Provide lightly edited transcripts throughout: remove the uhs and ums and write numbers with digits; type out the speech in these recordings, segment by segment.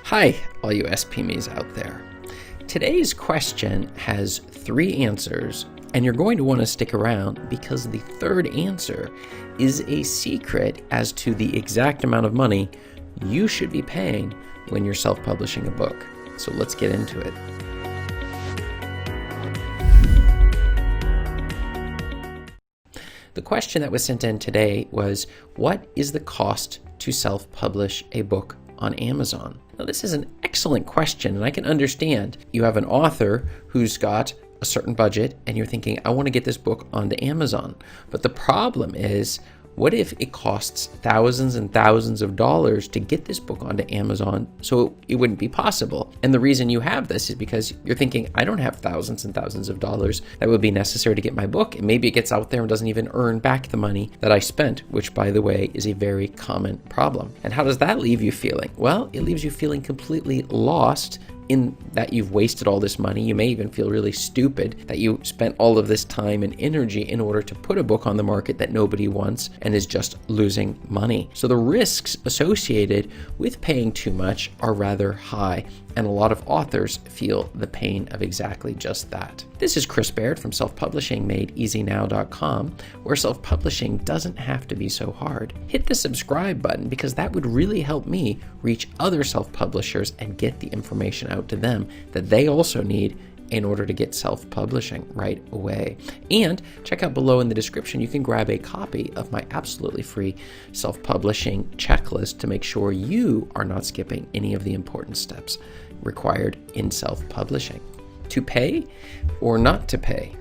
Hi, all you SPMEs out there. Today's question has 3 answers, and you're going to want to stick around because the third answer is a secret as to the exact amount of money you should be paying when you're self-publishing a book. So let's get into it. The question that was sent in today was, what is the cost to self-publish a book on Amazon? Now, this is an excellent question, and I can understand. You have an author who's got a certain budget, and you're thinking, I want to get this book onto Amazon. But the problem is, what if it costs thousands and thousands of dollars to get this book onto Amazon, so it wouldn't be possible? And the reason you have this is because you're thinking, I don't have thousands and thousands of dollars that would be necessary to get my book, and maybe it gets out there and doesn't even earn back the money that I spent, which, by the way, is a very common problem. And how does that leave you feeling? Well, it leaves you feeling completely lost in that you've wasted all this money. You may even feel really stupid that you spent all of this time and energy in order to put a book on the market that nobody wants and is just losing money. So the risks associated with paying too much are rather high, and a lot of authors feel the pain of exactly just that. This is Chris Baird from selfpublishingmadeeasynow.com, where self-publishing doesn't have to be so hard. Hit the subscribe button because that would really help me reach other self-publishers and get the information out to them that they also need in order to get self-publishing right away. And check out below in the description, you can grab a copy of my absolutely free self-publishing checklist to make sure you are not skipping any of the important steps required in self-publishing. To pay or not to pay?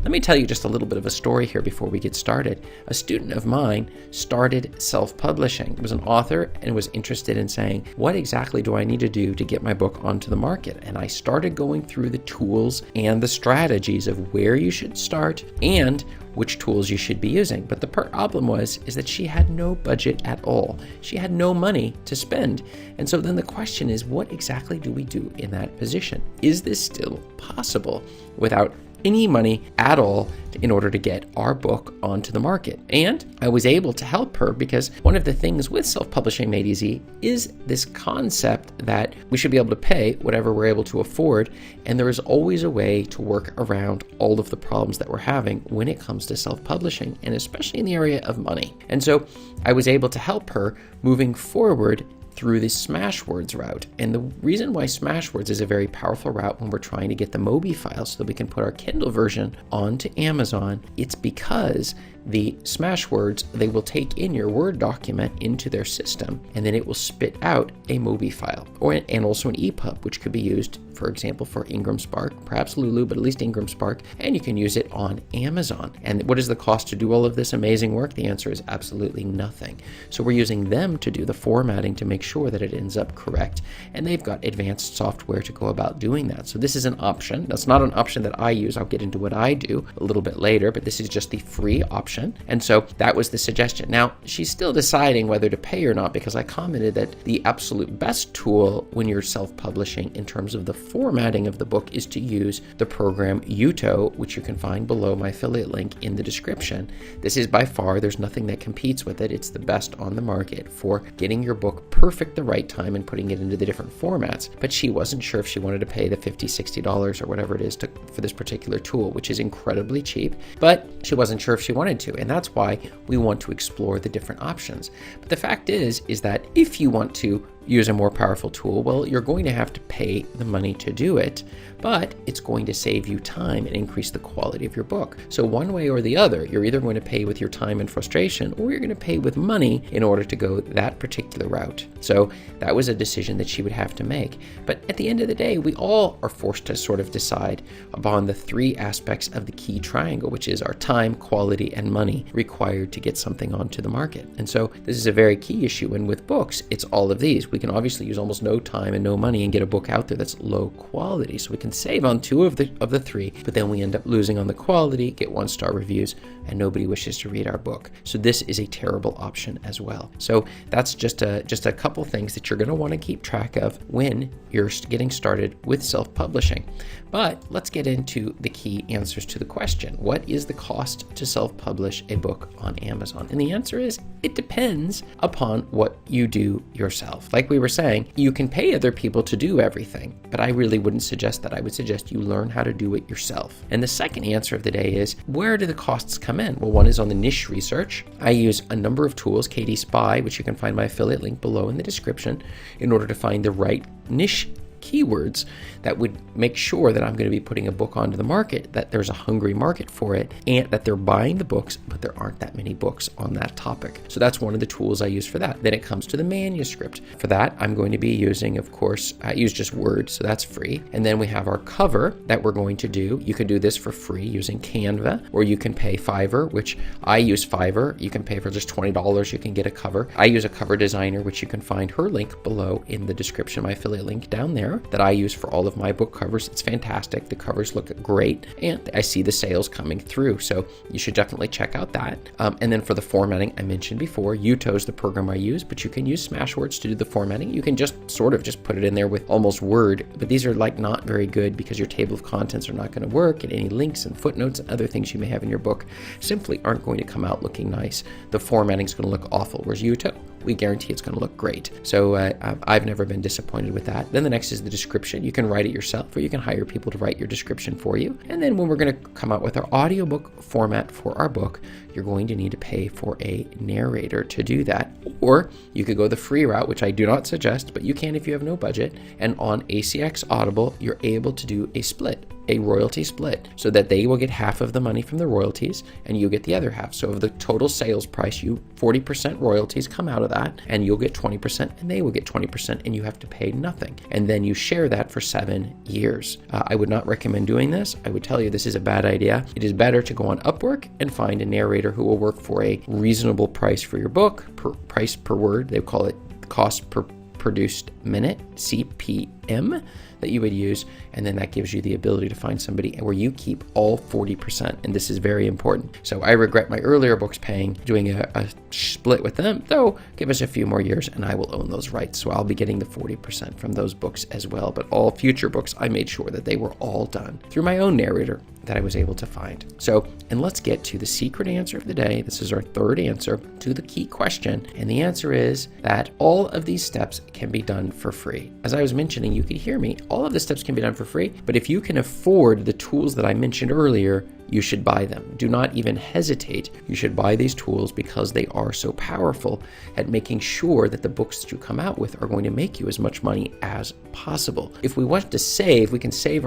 Let me tell you just a little bit of a story here before we get started. A student of mine started self-publishing. He was an author and was interested in saying, what exactly do I need to do to get my book onto the market? And I started going through the tools and the strategies of where you should start and which tools you should be using. But the problem is that she had no budget at all. She had no money to spend. And so then the question is, what exactly do we do in that position? Is this still possible without any money at all in order to get our book onto the market? And I was able to help her because one of the things with Self-Publishing Made Easy is this concept that we should be able to pay whatever we're able to afford, and there is always a way to work around all of the problems that we're having when it comes to self-publishing, and especially in the area of money. And so I was able to help her moving forward through the Smashwords route. And the reason why Smashwords is a very powerful route when we're trying to get the Mobi file so that we can put our Kindle version onto Amazon, it's because the Smashwords, they will take in your Word document into their system, and then it will spit out a Mobi file, and also an EPUB, which could be used, for example, for Ingram Spark, perhaps Lulu, but at least Ingram Spark, and you can use it on Amazon. And what is the cost to do all of this amazing work? The answer is absolutely nothing. So we're using them to do the formatting to make sure that it ends up correct, and they've got advanced software to go about doing that. So this is an option. That's not an option that I use. I'll get into what I do a little bit later, but this is just the free option. And so that was the suggestion. Now, she's still deciding whether to pay or not, because I commented that the absolute best tool when you're self-publishing in terms of the formatting of the book is to use the program Jutoh, which you can find below my affiliate link in the description. This is by far, there's nothing that competes with it. It's the best on the market for getting your book perfect the right time and putting it into the different formats. But she wasn't sure if she wanted to pay the $50, $60 or whatever it is for this particular tool, which is incredibly cheap, but she wasn't sure if she wanted to. And that's why we want to explore the different options. But the fact is that if you want to use a more powerful tool, well, you're going to have to pay the money to do it, but it's going to save you time and increase the quality of your book. So one way or the other, you're either going to pay with your time and frustration, or you're going to pay with money in order to go that particular route. So that was a decision that she would have to make. But at the end of the day, we all are forced to sort of decide upon the 3 aspects of the key triangle, which is our time, quality, and money required to get something onto the market. And so this is a very key issue. And with books, it's all of these. We can obviously use almost no time and no money and get a book out there that's low quality. So we can save on 2 of the 3, but then we end up losing on the quality, get 1-star reviews, and nobody wishes to read our book. So this is a terrible option as well. So that's just a couple things that you're going to want to keep track of when you're getting started with self-publishing. But let's get into the key answers to the question. What is the cost to self-publish a book on Amazon? And the answer is, it depends upon what you do yourself. like we were saying, you can pay other people to do everything, but I really wouldn't suggest that. I would suggest you learn how to do it yourself. And the second answer of the day is, where do the costs come in? Well, one is on the niche research. I use a number of tools, KDSpy, which you can find my affiliate link below in the description, in order to find the right niche keywords that would make sure that I'm going to be putting a book onto the market, that there's a hungry market for it, and that they're buying the books, but there aren't that many books on that topic. So that's one of the tools I use for that. Then it comes to the manuscript. For that, I'm going to be using, of course, I use just Word, so that's free. And then we have our cover that we're going to do. You can do this for free using Canva, or you can pay Fiverr, which I use Fiverr. You can pay for just $20. You can get a cover. I use a cover designer, which you can find her link below in the description, my affiliate link down there, that I use for all of my book covers. It's fantastic. The covers look great, and I see the sales coming through. So you should definitely check out that. And then for the formatting, I mentioned before, Jutoh is the program I use, but you can use Smashwords to do the formatting. You can just sort of just put it in there with almost Word, but these are like not very good because your table of contents are not going to work, and any links and footnotes and other things you may have in your book simply aren't going to come out looking nice. The formatting is going to look awful, whereas Jutoh, we guarantee it's going to look great. So I've never been disappointed with that. Then the next is the description. You can write it yourself, or you can hire people to write your description for you. And then when we're going to come out with our audiobook format for our book, you're going to need to pay for a narrator to do that. Or you could go the free route, which I do not suggest, but you can if you have no budget. And on ACX Audible, you're able to do a split, a royalty split, so that they will get half of the money from the royalties and you get the other half. So of the total sales price, 40% royalties come out of that, and you'll get 20% and they will get 20%, and you have to pay nothing. And then you share that for 7 years. I would not recommend doing this. I would tell you this is a bad idea. It is better to go on Upwork and find a narrator who will work for a reasonable price for your book, price per word. They call it cost per produced minute, CPM, that you would use, and then that gives you the ability to find somebody where you keep all 40%, and this is very important. So I regret my earlier books doing a split with them, though give us a few more years and I will own those rights, so I'll be getting the 40% from those books as well. But all future books, I made sure that they were all done through my own narrator that I was able to find. So, and let's get to the secret answer of the day. This is our third answer to the key question, and the answer is that all of these steps can be done for free. As I was mentioning, you could hear me, all of the steps can be done for free, but if you can afford the tools that I mentioned earlier, you should buy them. Do not even hesitate. You should buy these tools because they are so powerful at making sure that the books that you come out with are going to make you as much money as possible. If we want to save, we can save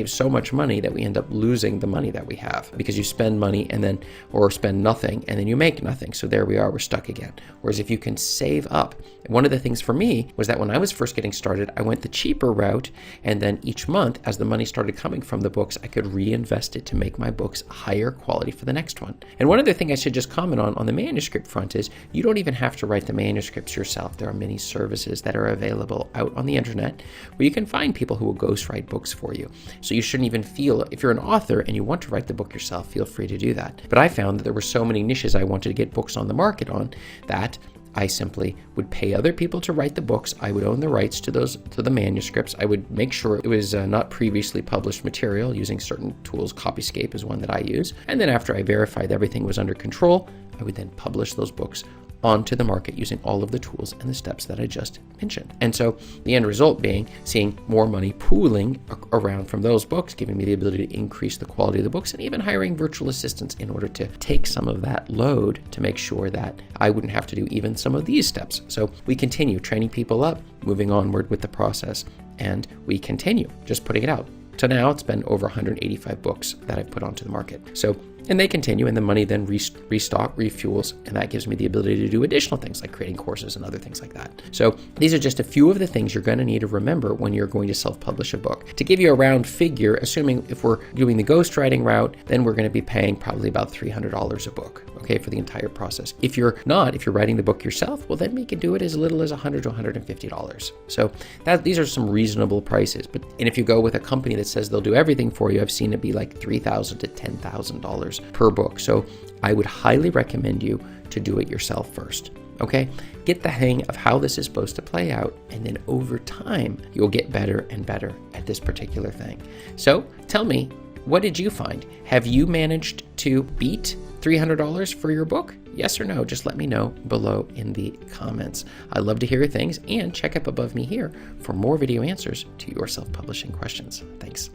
so much money that we end up losing the money that we have, because you spend money or spend nothing and then you make nothing. So there we are, we're stuck again. Whereas if you can save up, one of the things for me was that when I was first getting started, I went the cheaper route, and then each month as the money started coming from the books, I could reinvest it to make my books higher quality for the next one. And one other thing I should just comment on the manuscript front is you don't even have to write the manuscripts yourself. There are many services that are available out on the internet where you can find people who will ghostwrite books for you. So you shouldn't even feel, if you're an author and you want to write the book yourself, feel free to do that. But I found that there were so many niches I wanted to get books on the market on that I simply would pay other people to write the books. I would own the rights to the manuscripts. I would make sure it was not previously published material using certain tools. Copyscape is one that I use. And then after I verified everything was under control, I would then publish those books onto the market using all of the tools and the steps that I just mentioned. And so the end result being seeing more money pooling around from those books, giving me the ability to increase the quality of the books, and even hiring virtual assistants in order to take some of that load to make sure that I wouldn't have to do even some of these steps. So we continue training people up, moving onward with the process, and we continue just putting it out. So now it's been over 185 books that I've put onto the market. So, and they continue, and the money then refuels, and that gives me the ability to do additional things like creating courses and other things like that. So these are just a few of the things you're going to need to remember when you're going to self-publish a book. To give you a round figure, assuming if we're doing the ghostwriting route, then we're going to be paying probably about $300 a book, okay, for the entire process. If you're writing the book yourself, well, then we can do it as little as $100 to $150. So these are some reasonable prices. And if you go with a company that says they'll do everything for you, I've seen it be like $3,000 to $10,000 per book. So I would highly recommend you to do it yourself first. Okay, get the hang of how this is supposed to play out, and then over time, you'll get better and better at this particular thing. So tell me, what did you find? Have you managed to beat $300 for your book? Yes or no? Just let me know below in the comments. I love to hear your things, and check up above me here for more video answers to your self-publishing questions. Thanks.